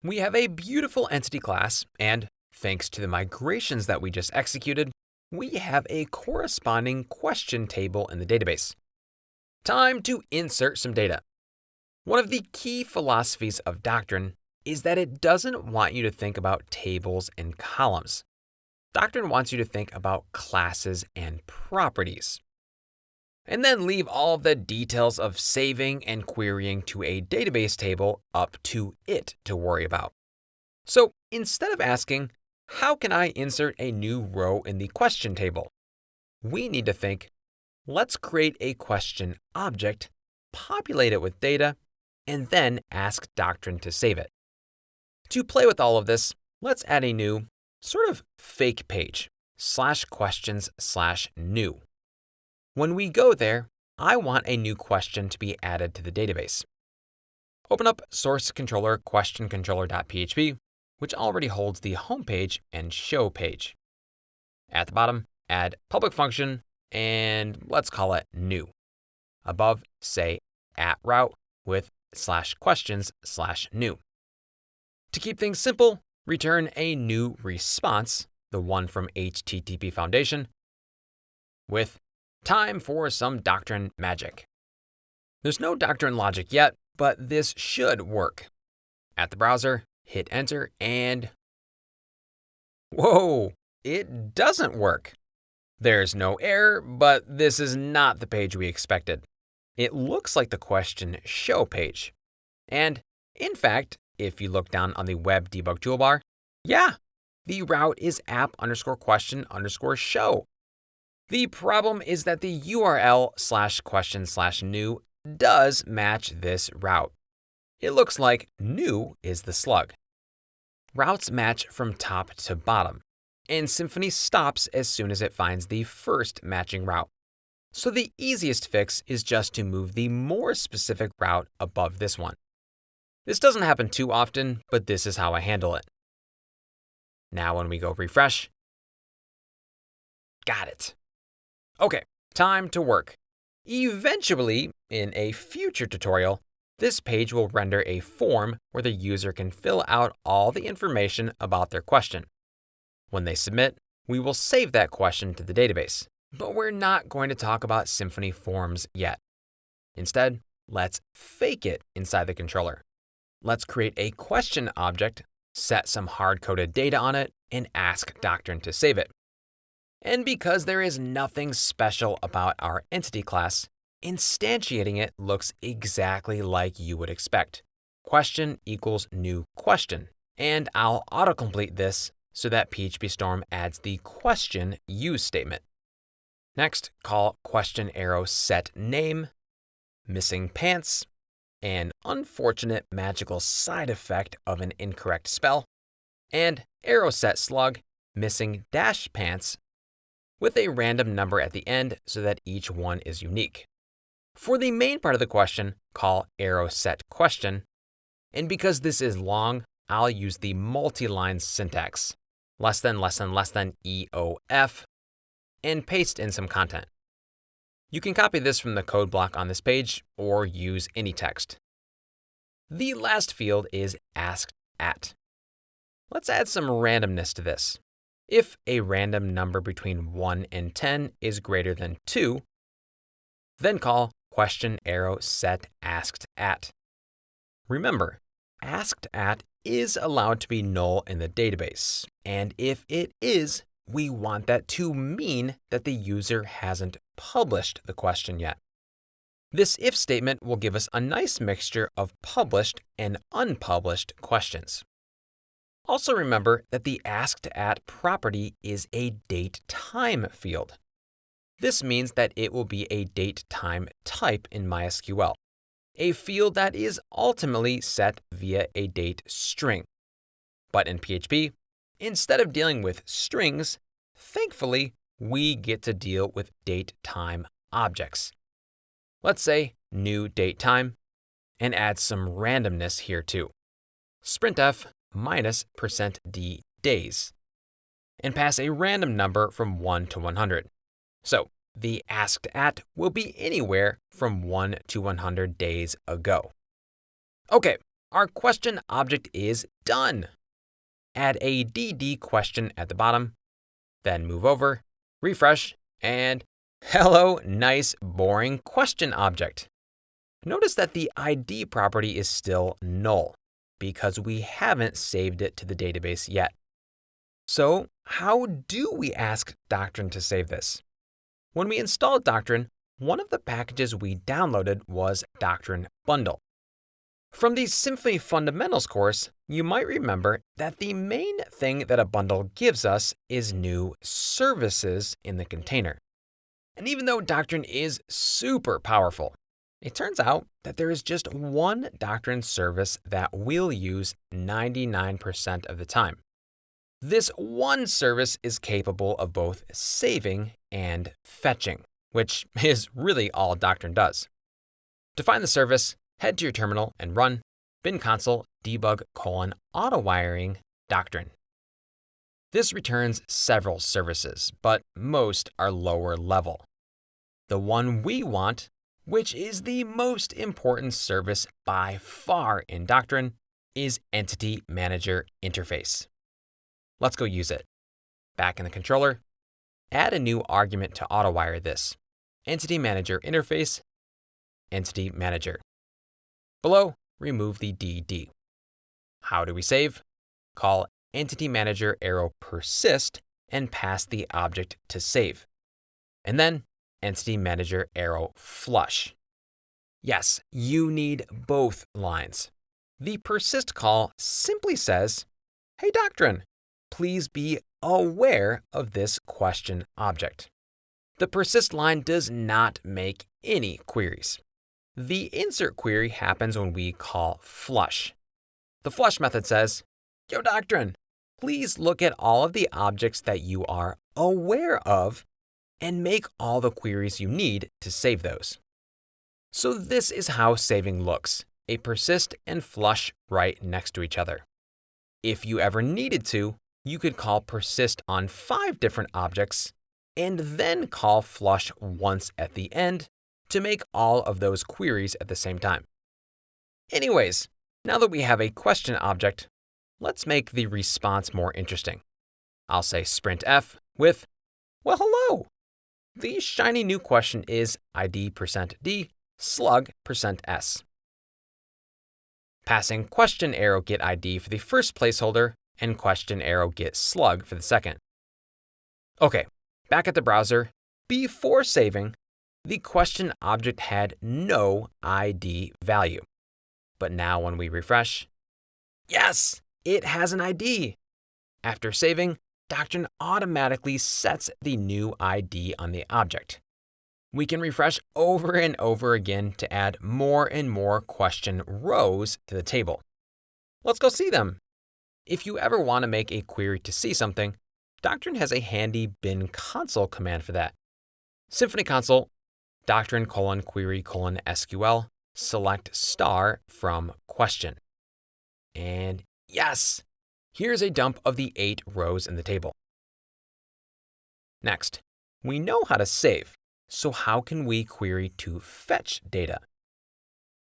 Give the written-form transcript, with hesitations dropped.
We have a beautiful entity class, and thanks to the migrations that we just executed, we have a corresponding question table in the database. Time to insert some data. One of the key philosophies of Doctrine is that it doesn't want you to think about tables and columns. Doctrine wants you to think about classes and properties. And then leave all of the details of saving and querying to a database table up to it to worry about. So instead of asking, how can I insert a new row in the question table? We need to think, let's create a question object, populate it with data, and then ask Doctrine to save it. To play with all of this, let's add a new, sort of fake page, /questions/new. When we go there, I want a new question to be added to the database. Open up source controller questioncontroller.php, which already holds the home page and show page. At the bottom, add public function, and let's call it new. Above, say @route with /questions/new. To keep things simple, return a new response, the one from HTTP Foundation, with time for some Doctrine magic. There's no Doctrine logic yet, but this should work. At the browser, hit enter, and whoa, it doesn't work. There's no error, but this is not the page we expected. It looks like the question show page. And in fact, if you look down on the web debug toolbar, yeah, the route is app_question_show. The problem is that the URL /question/new does match this route. It looks like new is the slug. Routes match from top to bottom, and Symfony stops as soon as it finds the first matching route. So the easiest fix is just to move the more specific route above this one. This doesn't happen too often, but this is how I handle it. Now when we go refresh, got it. Okay, time to work. Eventually, in a future tutorial, this page will render a form where the user can fill out all the information about their question. When they submit, we will save that question to the database, but we're not going to talk about Symfony forms yet. Instead, let's fake it inside the controller. Let's create a question object, set some hard-coded data on it, and ask Doctrine to save it. And because there is nothing special about our entity class, instantiating it looks exactly like you would expect. Question equals new question. And I'll autocomplete this so that PHP Storm adds the question use statement. Next, call question arrow set name, missing pants, an unfortunate magical side effect of an incorrect spell, and arrow set slug, missing dash pants, with a random number at the end so that each one is unique. For the main part of the question, call arrow set question, and because this is long, I'll use the multi-line syntax, less than EOF, and paste in some content. You can copy this from the code block on this page or use any text. The last field is asked at. Let's add some randomness to this. If a random number between 1 and 10 is greater than 2, then call question arrow set asked at. Remember, asked at is allowed to be null in the database, and if it is, we want that to mean that the user hasn't published the question yet. This if statement will give us a nice mixture of published and unpublished questions. Also remember that the asked at property is a date/time field. This means that it will be a date/time type in MySQL, a field that is ultimately set via a date string. But in PHP, instead of dealing with strings, thankfully, we get to deal with date/time objects. Let's say new date/time and add some randomness here too. Sprintf minus %d days, and pass a random number from 1 to 100. So the asked at will be anywhere from 1 to 100 days ago. Okay, our question object is done. Add a DD question at the bottom, then move over, refresh, and hello, nice, boring question object. Notice that the ID property is still null because we haven't saved it to the database yet. So how do we ask Doctrine to save this? When we installed Doctrine, one of the packages we downloaded was Doctrine Bundle. From the Symfony Fundamentals course, you might remember that the main thing that a bundle gives us is new services in the container. And even though Doctrine is super powerful, it turns out that there is just one Doctrine service that we'll use 99% of the time. This one service is capable of both saving and fetching, which is really all Doctrine does. To find the service, head to your terminal and run bin console debug autowiring Doctrine. This returns several services, but most are lower level. The one we want, which is the most important service by far in Doctrine, is Entity Manager Interface. Let's go use it. Back in the controller, add a new argument to autowire this. Entity Manager Interface, Entity Manager. Below, remove the DD. How do we save? Call Entity Manager persist and pass the object to save. And then Entity Manager flush. Yes, you need both lines. The persist call simply says, hey Doctrine, please be aware of this question object. The persist line does not make any queries. The insert query happens when we call flush. The flush method says, yo Doctrine, please look at all of the objects that you are aware of and make all the queries you need to save those. So this is how saving looks, a persist and flush right next to each other. If you ever needed to, you could call persist on 5 different objects and then call flush once at the end to make all of those queries at the same time. Anyways, now that we have a question object, let's make the response more interesting. I'll say sprintf with, well, hello. The shiny new question is ID%D slug%s. Passing question get ID for the first placeholder and question get slug for the second. Okay, back at the browser, before saving, the question object had no ID value. But now when we refresh, yes, it has an ID. After saving, Doctrine automatically sets the new ID on the object. We can refresh over and over again to add more and more question rows to the table. Let's go see them. If you ever want to make a query to see something, Doctrine has a handy bin console command for that. Symfony console, Doctrine query SQL, select star from question. And yes, here's a dump of the 8 rows in the table. Next, we know how to save, so how can we query to fetch data?